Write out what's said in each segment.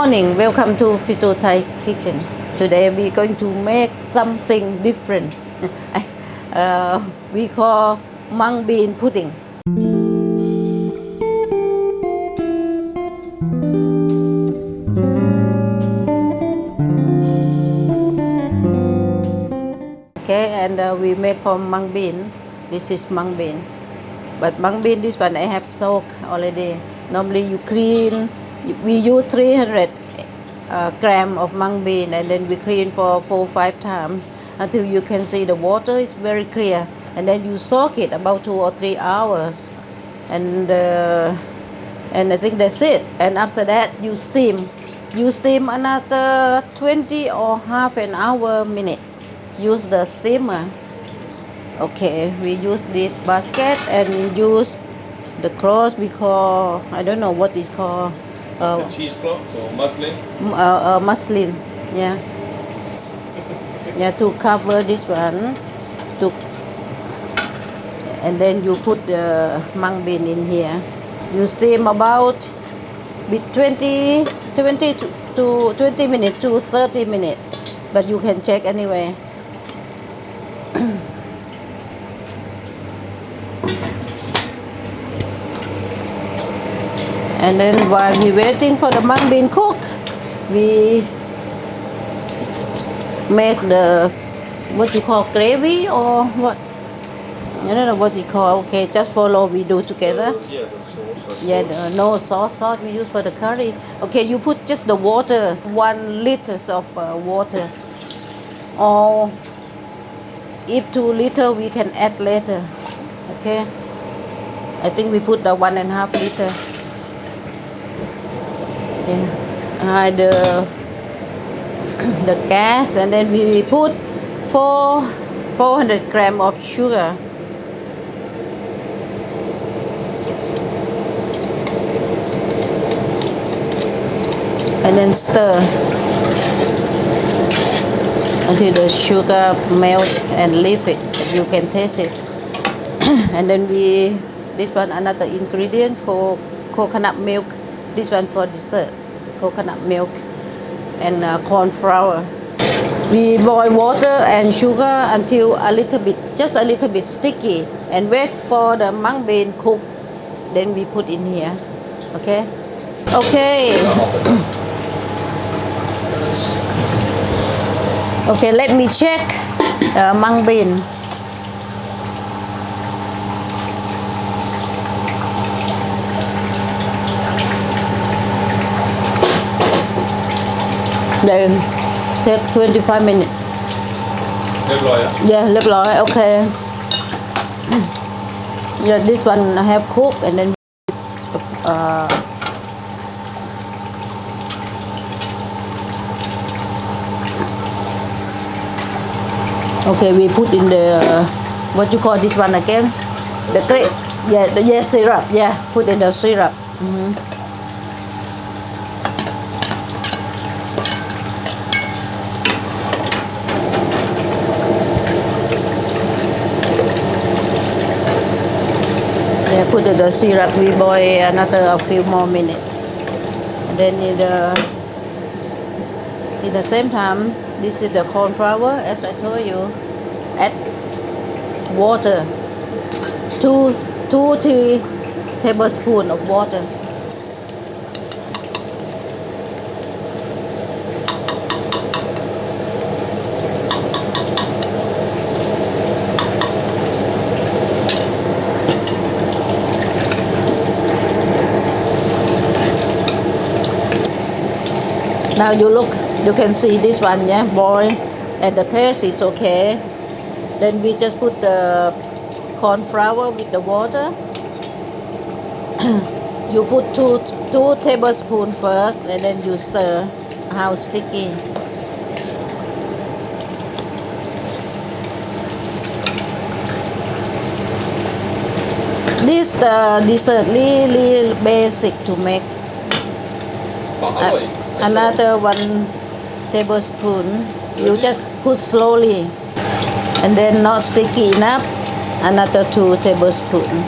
morning, welcome to Fitous Thai kitchen. Today we're going to make something different. We call mung bean pudding. Okay, and we make from mung bean. This is mung bean. But mung bean, this one I have soaked already. Normally you clean, we use 300 gram of mung bean, and then we clean for 4-5 times until you can see the water is very clear, and then you soak it about 2 or 3 hours, and I think that's it. And after that you steam another 20 or half an hour minute. Use the steamer. Okay, we use this basket and use the cloth we call, I don't know what is called, cheesecloth or muslin? Muslin, yeah. Yeah, to cover this one, and then you put the mung bean in here. You steam about 20 minutes to 30 minutes, but you can check anyway. And then while we waiting for the mung bean cook, we make the what you call gravy or what? I don't know what you call. Okay, just follow. We do together. Yeah, the sauce. Yeah, no sauce we use for the curry. Okay, you put just the water, 1 liter of water, or if 2 liter we can add later. Okay, I think we put the 1.5 liter. Hide the gas, and then we put 400 gram of sugar. And then stir until the sugar melt and leave it. You can taste it. And then this one another ingredient for coconut milk. This one for dessert, coconut milk and corn flour. We boil water and sugar until just a little bit sticky, and wait for the mung bean cook. Then we put in here. Okay. Okay. Okay. Let me check mung bean. Then take 25 minutes. เรียบร้อยอ่ะ Yeah, เรียบร้อย Okay. Yeah, this one I have cooked, and then okay, we put in the what you call this one again? The syrup. Yeah, syrup. Yeah, put in the syrup. Put the syrup, we boil another a few more minutes. And then in the same time, this is the corn flour, as I told you. Add water, 2-3 tablespoons of water. Now you can see this one, yeah, boil, and the taste is okay. Then we just put the corn flour with the water. You put 2 tablespoons first, and then you stir. How sticky. This dessert really basic to make. Another 1 tablespoon. You just put slowly, and then not sticky enough. Another 2 tablespoons.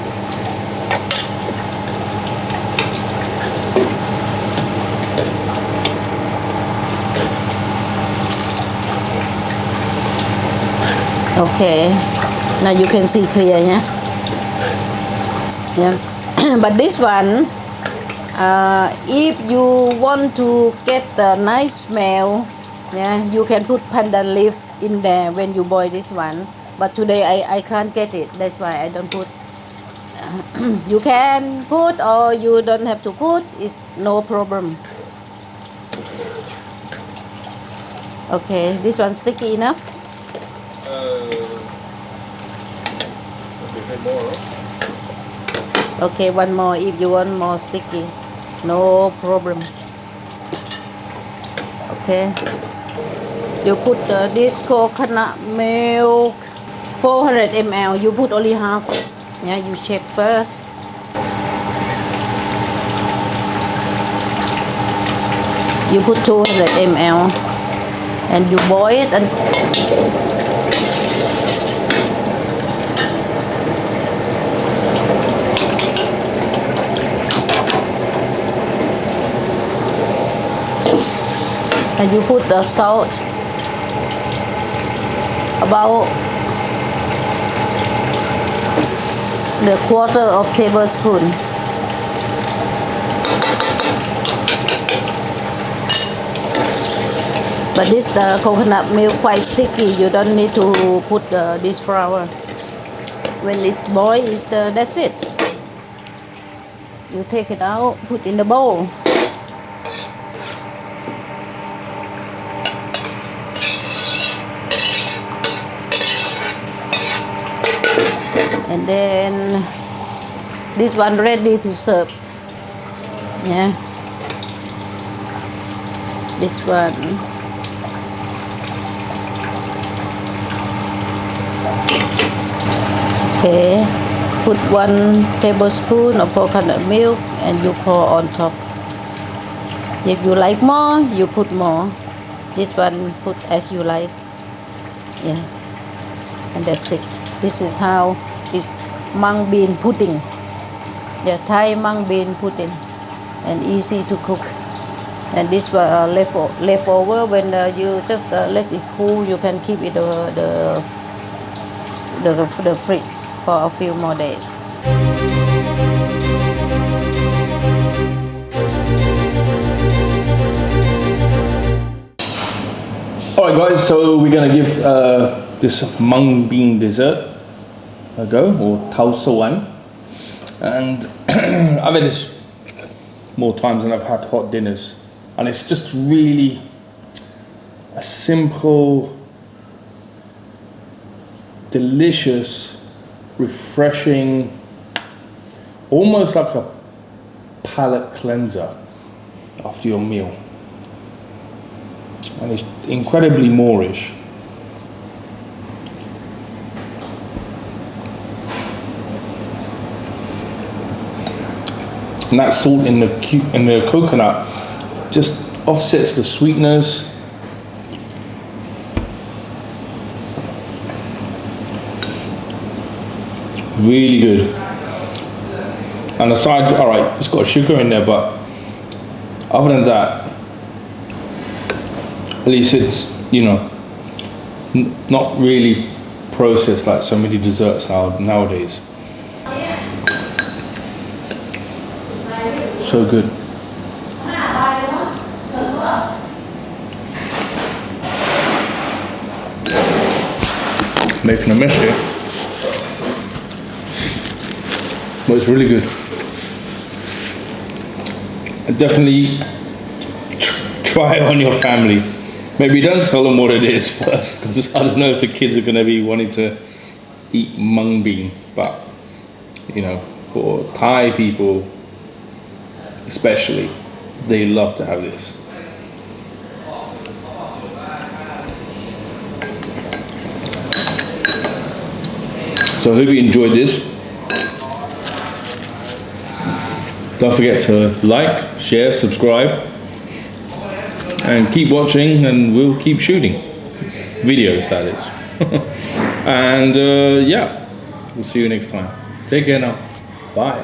Okay, now you can see clear, yeah? Yeah. But this one, if you want to get the nice smell, yeah, you can put pandan leaf in there when you boil this one. But today I can't get it, that's why I don't put. You can put or you don't have to put, it's no problem. Okay, this one sticky enough? A bit more. Okay, one more if you want more sticky, no problem. Okay, you put this coconut milk 400 ml, you put only half. Yeah, you check first. You put 200 ml and you boil it and you put the salt about the quarter of tablespoon. But this the coconut milk quite sticky, you don't need to put this flour. When it's boiled, that's it. You take it out, put in the bowl. And then this one ready to serve. Yeah, this one. Okay, put 1 tablespoon of coconut milk and you pour on top. If you like more, you put more. This one put as you like. Yeah, and that's it. This is how it's mung bean pudding. Yeah, Thai mung bean pudding, and easy to cook. And this was leftover. When you just let it cool, you can keep it the fridge for a few more days. Alright guys, so we're gonna give this mung bean dessert a go, or Suan. And I've had this more times than I've had hot dinners, and it's just really a simple, delicious, refreshing, almost like a palate cleanser after your meal, and it's incredibly Moorish. And that salt in the coconut just offsets the sweetness. Really good. And the side, all right, it's got sugar in there, but other than that, at least it's, you know, not really processed like so many desserts nowadays. So good. Making a mess here, but it's really good. And definitely try it on your family. Maybe don't tell them what it is first, because I don't know if the kids are going to be wanting to eat mung bean, but you know, for Thai people especially, they love to have this. So I hope you enjoyed this. Don't forget to like, share, subscribe, and keep watching, and we'll keep shooting videos, that is. And yeah, we'll see you next time. Take care now. Bye.